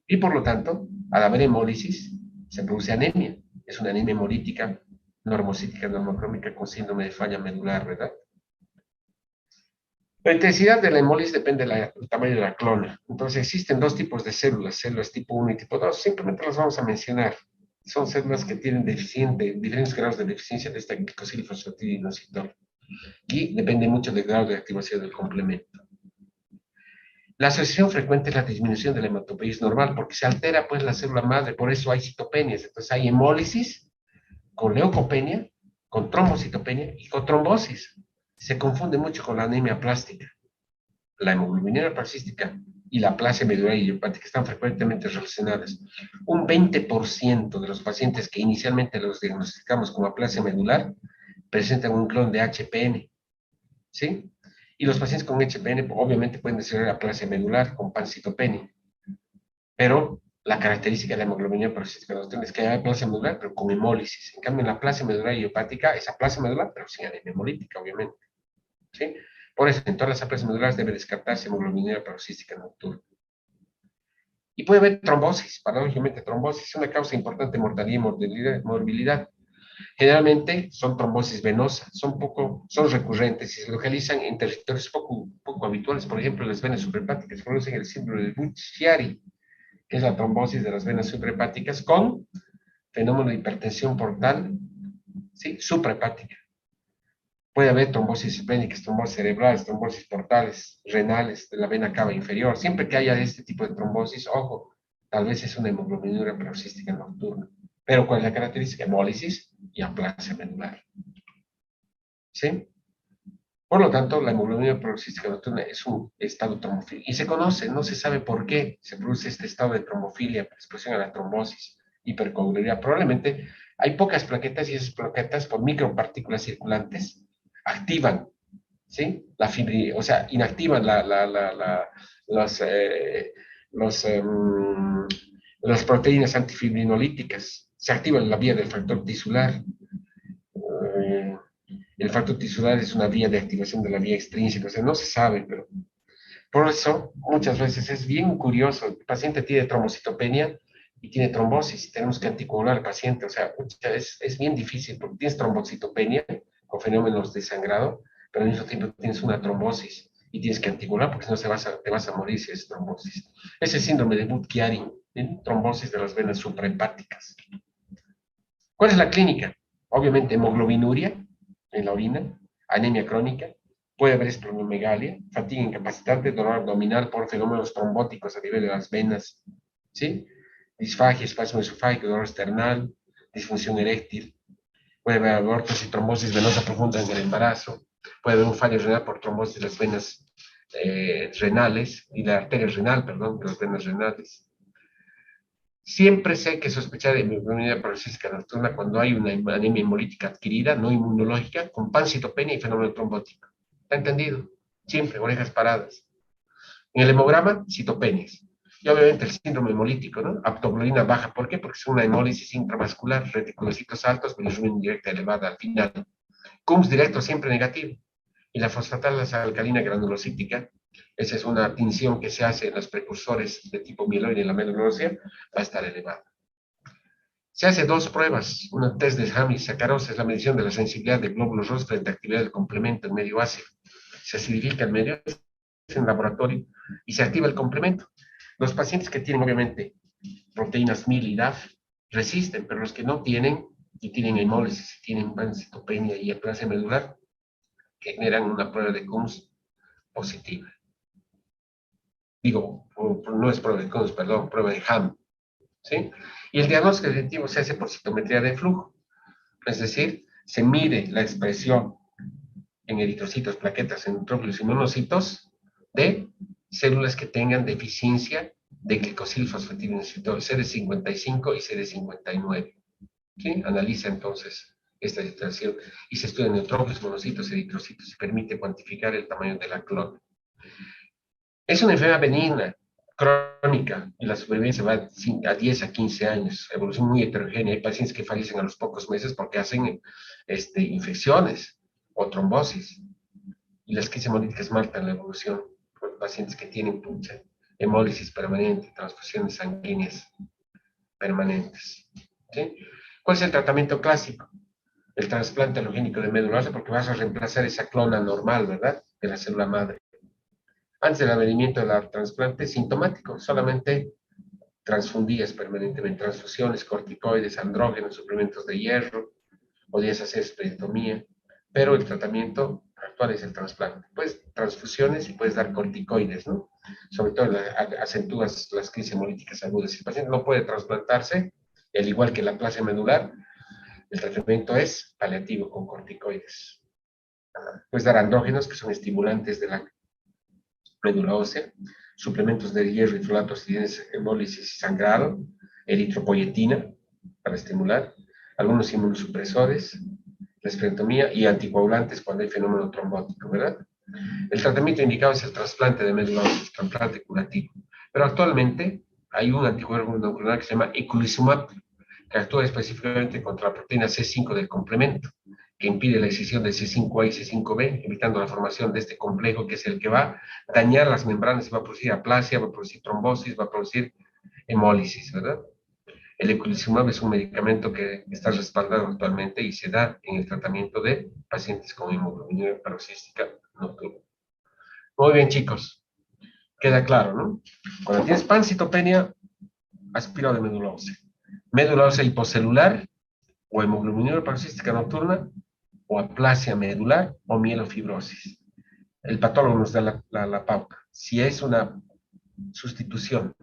Y por lo tanto, al haber hemólisis, se produce anemia. Es una anemia hemolítica normocítica, normocrómica con síndrome de falla medular, ¿verdad? La intensidad de la hemólisis depende del tamaño de la clona. Entonces existen dos tipos de células tipo 1 y tipo 2. Simplemente las vamos a mencionar. Son células que tienen diferentes grados de deficiencia de esta glicosilfosfatidinosidol. Y depende mucho del grado de activación del complemento. La asociación frecuente es la disminución de la hematopoiesis normal, porque se altera pues la célula madre, por eso hay citopenias. Entonces hay hemólisis con leucopenia, con trombocitopenia y con trombosis. Se confunde mucho con la anemia plástica. La hemoglobinura paroxística y la aplasia medular idiopática están frecuentemente relacionadas. Un 20% de los pacientes que inicialmente los diagnosticamos como aplasia medular presentan un clon de HPN, ¿sí? Y los pacientes con HPN obviamente pueden desarrollar aplasia medular con pancitopenia. Pero la característica de la hemoglobina peroxística nocturna es que hay aplasia medular, pero con hemólisis. En cambio, en la aplasia medular idiopática es aplasia medular, pero sin anemia hemolítica, obviamente. ¿Sí? Por eso, en todas las aplasias medulares debe descartarse hemoglobina peroxística nocturna. Y puede haber trombosis, paradójicamente, trombosis es una causa importante de mortalidad y morbilidad. Generalmente son trombosis venosas, son recurrentes y se localizan en territorios poco habituales. Por ejemplo, las venas suprahepáticas producen el síndrome de Budd-Chiari, que es la trombosis de las venas suprahepáticas con fenómeno de hipertensión portal, ¿sí? Suprahepática. Puede haber trombosis esplénicas, trombosis cerebrales, trombosis portales, renales, de la vena cava inferior. Siempre que haya este tipo de trombosis, ojo, tal vez es una hemoglobinura peroxística nocturna. Pero ¿cuál es la característica? Hemólisis y aplasia medular. ¿Sí? Por lo tanto, la hemoglobina peroxística nocturna es un estado trombofílico. Y se conoce, no se sabe por qué se produce este estado de trombofilia, expresión a la trombosis, hipercoagulabilidad. Probablemente hay pocas plaquetas y esas plaquetas por micropartículas circulantes activan, ¿sí? O sea, inactivan los, los, las proteínas antifibrinolíticas. Se activan la vía del factor tisular. Eh, el factor tisular es una vía de activación de la vía extrínseca, o sea, no se sabe, pero por eso muchas veces es bien curioso. El paciente tiene trombocitopenia y tiene trombosis, tenemos que anticoagular al paciente, o sea, es bien difícil porque tienes trombocitopenia con fenómenos de sangrado, pero al mismo tiempo tienes una trombosis y tienes que anticoagular porque si no te vas a morir si es trombosis. Ese síndrome de Budd-Chiari, trombosis de las venas suprahepáticas. ¿Cuál es la clínica? Obviamente hemoglobinuria en la orina, anemia crónica, puede haber esplenomegalia, fatiga incapacitante, dolor abdominal por fenómenos trombóticos a nivel de las venas, ¿sí? Disfagia, espasmo esofágico, dolor external, disfunción eréctil, puede haber abortos y trombosis venosa profunda en el embarazo, puede haber un fallo renal por trombosis de las venas renales y la arteria renal, perdón, de las venas renales. Siempre sé que sospechar de hemoglobina peroxística nocturna cuando hay una anemia hemolítica adquirida, no inmunológica, con pancitopenia y fenómeno trombótico. ¿Está entendido? Siempre, orejas paradas. En el hemograma, citopenias. Y obviamente el síndrome hemolítico, ¿no? Aptoglobina baja. ¿Por qué? Porque es una hemólisis intravascular, reticulocitos altos, bilirrubina indirecta elevada al final. CUMS directo siempre negativo. Y la fosfatasa alcalina granulocítica, esa es una tinción que se hace en los precursores de tipo mieloide en la médula ósea, va a estar elevada. Se hace dos pruebas, una test de Ham y sacarosa, es la medición de la sensibilidad de glóbulos rojos frente a actividad del complemento en medio ácido. Se acidifica el medio en laboratorio y se activa el complemento. Los pacientes que tienen, obviamente, proteínas MIL y DAF resisten, pero los que no tienen, y tienen hemólisis, y tienen pancitopenia y aplasia medular, generan una prueba de CUMS positiva. Digo, no es prueba de CUMS, perdón, prueba de Ham. ¿Sí? Y el diagnóstico definitivo se hace por citometría de flujo, es decir, se mide la expresión en eritrocitos, plaquetas, en neutrófilos y monocitos de células que tengan deficiencia de glicosilfosfatidilcitor CD55 y CD59. ¿Sí? Analiza entonces esta situación y se estudian neutrófilos, monocitos, eritrocitos y permite cuantificar el tamaño de la clona. Es una enfermedad benigna, crónica, y la supervivencia va a 10 a 15 años, evolución muy heterogénea. Hay pacientes que fallecen a los pocos meses porque hacen infecciones o trombosis, y las crisis hemolíticas marcan la evolución por pacientes que tienen hemólisis permanente, transfusiones sanguíneas permanentes. ¿Sí? ¿Cuál es el tratamiento clásico? El trasplante alogénico de médula ósea, porque vas a reemplazar esa clona normal, ¿verdad?, de la célula madre. Antes del advenimiento del trasplante, sintomático, solamente transfundías permanentemente, transfusiones, corticoides, andrógenos, suplementos de hierro, podías hacer esplenectomía, pero el tratamiento actual es el trasplante. Pues transfusiones y puedes dar corticoides, ¿no? Sobre todo acentúas las crisis hemolíticas agudas. Si el paciente no puede trasplantarse, al igual que la aplasia medular, el tratamiento es paliativo con corticoides. Puedes dar andrógenos, que son estimulantes de la médula ósea, suplementos de hierro y folato si tienes hemólisis y sangrado, eritropoyetina para estimular, algunos inmunosupresores, la esplenectomía y anticoagulantes cuando hay fenómeno trombótico, ¿verdad? El tratamiento indicado es el trasplante de médula ósea, el trasplante curativo. Pero actualmente hay un anticuerpo monoclonal que se llama eculizumab, que actúa específicamente contra la proteína C5 del complemento, que impide la excisión de C5A y C5b, evitando la formación de este complejo, que es el que va a dañar las membranas y va a producir aplasia, va a producir trombosis, va a producir hemólisis, ¿verdad? El eculizumab es un medicamento que está respaldado actualmente y se da en el tratamiento de pacientes con hemoglobinuria paroxística nocturna. Muy bien, chicos. Queda claro, ¿no? Cuando tienes pancitopenia, aspirado de médula ósea. Médula ósea hipocelular o hemoglobinuria paroxística nocturna o aplasia medular o mielofibrosis. El patólogo nos da la pauta. Si es una sustitución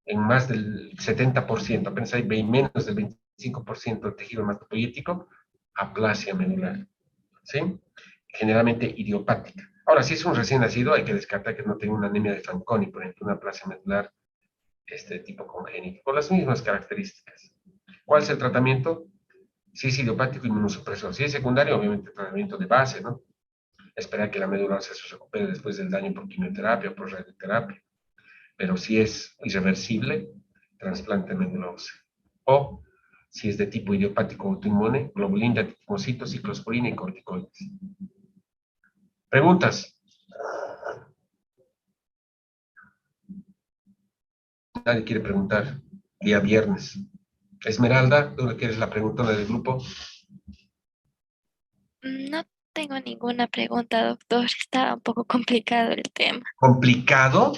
en más del 70%, apenas hay menos del 25% de tejido hematopoyético, aplasia medular, ¿sí? Generalmente idiopática. Ahora, si es un recién nacido, hay que descartar que no tenga una anemia de Fanconi, por ejemplo, una aplasia medular tipo congénito, con las mismas características. ¿Cuál es el tratamiento? Si es idiopático, inmunosupresor. Si es secundario, obviamente tratamiento de base, ¿no? Esperar que la médula ósea se recupere después del daño por quimioterapia o por radioterapia. Pero si es irreversible, trasplante de médula ósea. O si es de tipo idiopático autoinmune, globulina, antitimocitos, ciclosporina y corticoides. ¿Preguntas? Nadie quiere preguntar. Día viernes. Esmeralda, ¿tú le quieres la preguntona del grupo? No tengo ninguna pregunta, doctor. Estaba un poco complicado el tema. ¿Complicado?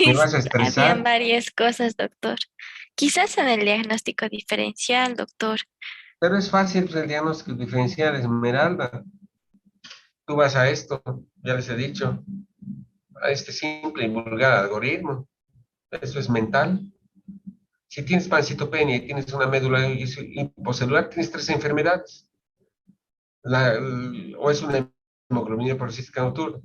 ¿Me vas a Habían estresar? varias cosas, doctor. Quizás en el diagnóstico diferencial, doctor. Pero es fácil el diagnóstico diferencial, Esmeralda. Tú vas a esto, ya les he dicho, a este simple y vulgar algoritmo. Eso es mental. Si tienes pancitopenia y tienes una médula hipocelular, tienes tres enfermedades. O es una hemoglobina paroxística nocturna.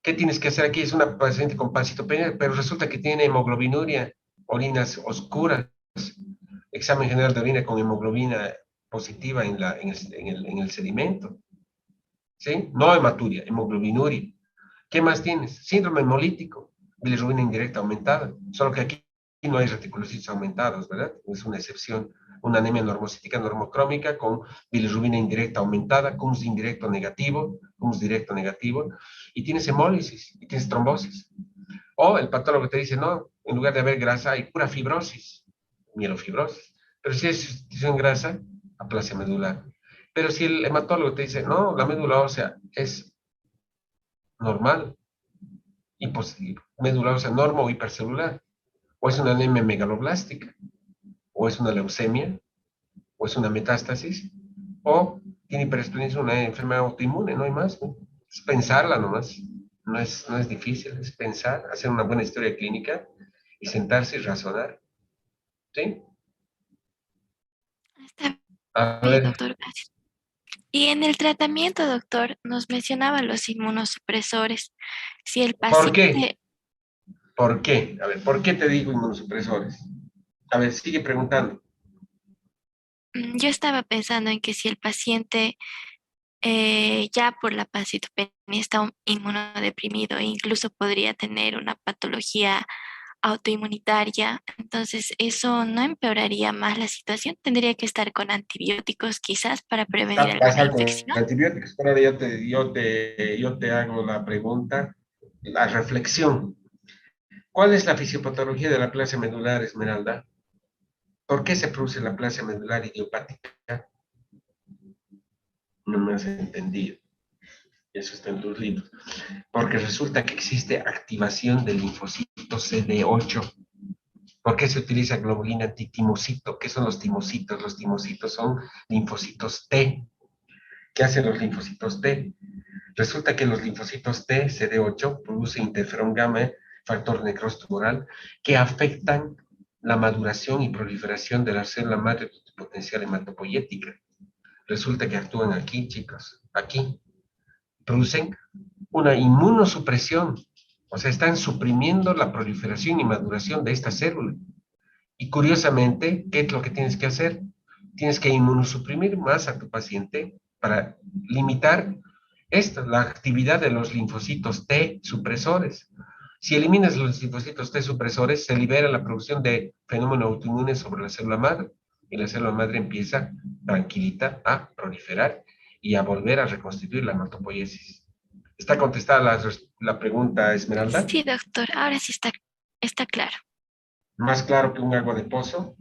¿Qué tienes que hacer aquí? Es una paciente con pancitopenia, pero resulta que tiene hemoglobinuria, orinas oscuras, examen general de orina con hemoglobina positiva en el sedimento. ¿Sí? No hematuria, hemoglobinuria. ¿Qué más tienes? Síndrome hemolítico, bilirrubina indirecta aumentada, solo que aquí no hay reticulocitos aumentados, ¿verdad? Es una excepción, una anemia normocítica normocrómica con bilirrubina indirecta aumentada, CUMS indirecto negativo, CUMS directo negativo, y tienes hemólisis, y tienes trombosis. O el patólogo te dice, no, en lugar de haber grasa hay pura fibrosis, mielofibrosis. Pero si es sustitución grasa, aplasia medular. Pero si el hematólogo te dice, no, la médula ósea es normal, médula ósea norma o hipercelular, o es una anemia megaloblástica, o es una leucemia, o es una metástasis, o tiene hiperestrenismo, una enfermedad autoinmune, no hay más, ¿no? Es pensarla nomás, no es difícil, es pensar, hacer una buena historia clínica y sentarse y razonar, ¿sí? Está A bien, ver, doctor. Gracias. Y en el tratamiento, doctor, nos mencionaba los inmunosupresores. Si el ¿por qué? paciente, ¿Por qué? A ver, ¿por qué te digo inmunosupresores? A ver, sigue preguntando. yo estaba pensando en que si el paciente ya por la pancitopenia está inmunodeprimido e incluso podría tener una patología autoinmunitaria, entonces eso no empeoraría más la situación. Tendría que estar con antibióticos quizás para prevenir alguna Pasar con infección. antibióticos. Pero ahora yo te hago la pregunta, la reflexión. ¿Cuál es la fisiopatología de la plasia medular, Esmeralda? ¿Por qué se produce la plasia medular idiopática? No me has entendido. Eso está en tus libros. Porque resulta que existe activación del linfocito CD8. ¿Por qué se utiliza globulina antitimocito? ¿Qué son los timocitos? Los timocitos son linfocitos T. ¿Qué hacen los linfocitos T? Resulta que los linfocitos T, CD8, producen interferón gamma, factor necrostumoral, que afectan la maduración y proliferación de la célula madre potencial hematopoyética. Resulta que actúan aquí, chicos, aquí. Producen una inmunosupresión, o sea, están suprimiendo la proliferación y maduración de esta célula. Y curiosamente, ¿qué es lo que tienes que hacer? Tienes que inmunosuprimir más a tu paciente para limitar la actividad de los linfocitos T supresores. Si eliminas los linfocitos T supresores, se libera la producción de fenómeno autoinmune sobre la célula madre, y la célula madre empieza tranquilita a proliferar y a volver a reconstituir la hematopoiesis. ¿Está contestada la pregunta, Esmeralda? Sí, doctor, ahora sí está claro. ¿Más claro que un agua de pozo?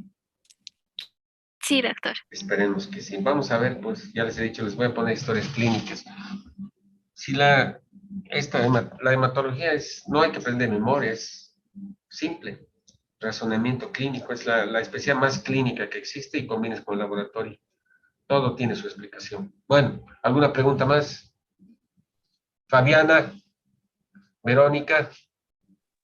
Sí, doctor. Esperemos que sí. Vamos a ver, pues ya les he dicho, les voy a poner historias clínicas. Si la hematología no hay que aprender memoria, es simple. Razonamiento clínico es la especialidad más clínica que existe y combines con el laboratorio. Todo tiene su explicación. Bueno, ¿alguna pregunta más? Fabiana, Verónica.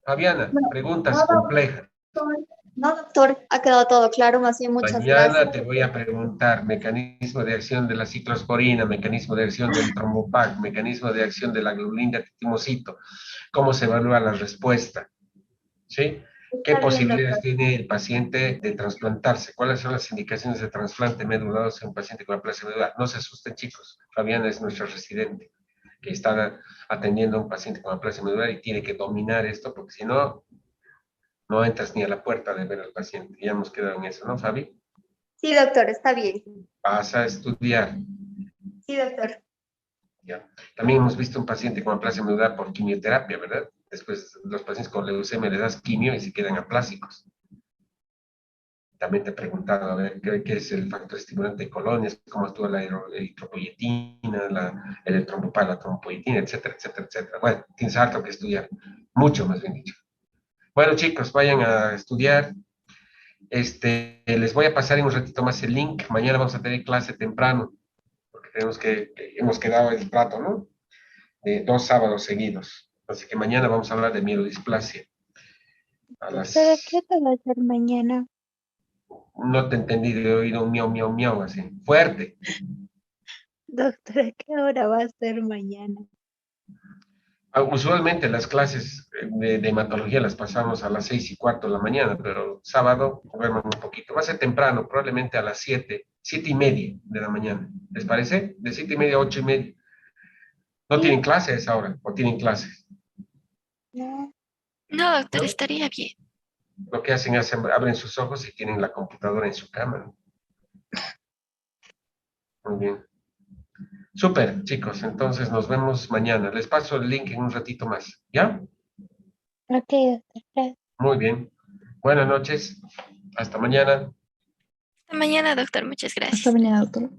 Fabiana, No, preguntas no, complejas. doctor. No, doctor, ha quedado todo claro, más bien muchas gracias. Mañana te voy a preguntar mecanismo de acción de la ciclosporina, mecanismo de acción del trombopac, mecanismo de acción de la glulina titimocito, cómo se evalúa la respuesta, ¿sí? ¿Qué Está bien, posibilidades doctor. tiene el paciente de trasplantarse? ¿Cuáles son las indicaciones de trasplante medular en un paciente con aplasia medular? No se asusten, chicos. Fabiana es nuestra residente que está atendiendo a un paciente con aplasia medular y tiene que dominar esto porque si no, no entras ni a la puerta de ver al paciente. Ya hemos quedado en eso, ¿no, Fabi? Sí, doctor, está bien. Vas a estudiar. Sí, doctor. ¿Ya? También hemos visto un paciente con aplasia medular por quimioterapia, ¿verdad? Después los pacientes con leucemia les das quimio y se quedan aplásicos. También te he preguntado, a ver, ¿qué es el factor estimulante de colonias? ¿Cómo actúa la eritropoyetina, el trombopán, la trombopoyetina, etcétera, etcétera, etcétera? Bueno, tienes harto que estudiar. Mucho, más bien dicho. Bueno, chicos, vayan a estudiar. Les voy a pasar en un ratito más el link. Mañana vamos a tener clase temprano, porque hemos quedado el plato, ¿no? De 2 sábados seguidos. Así que mañana vamos a hablar de mielodisplasia. Doctora, ¿qué te va a hacer mañana? No te entendí de oído un miau, miau, miau, así. Fuerte. Doctora, ¿qué hora va a ser mañana? Usualmente las clases de hematología las pasamos a las 6:15 de la mañana, pero sábado duerman un poquito. Va a ser temprano, probablemente a las 7:30 de la mañana. ¿Les parece? De 7:30 a 8:30. ¿No Sí, tienen clases ahora? ¿O tienen clases? no. No, doctor, ¿No? estaría bien. Lo que hacen es abren sus ojos y tienen la computadora en su cama. Muy bien. Súper, chicos. Entonces nos vemos mañana. Les paso el link en un ratito más. ¿Ya? Ok, doctor, gracias. Muy bien. Buenas noches. Hasta mañana. Hasta mañana, doctor. Muchas Hasta gracias. mañana, doctor.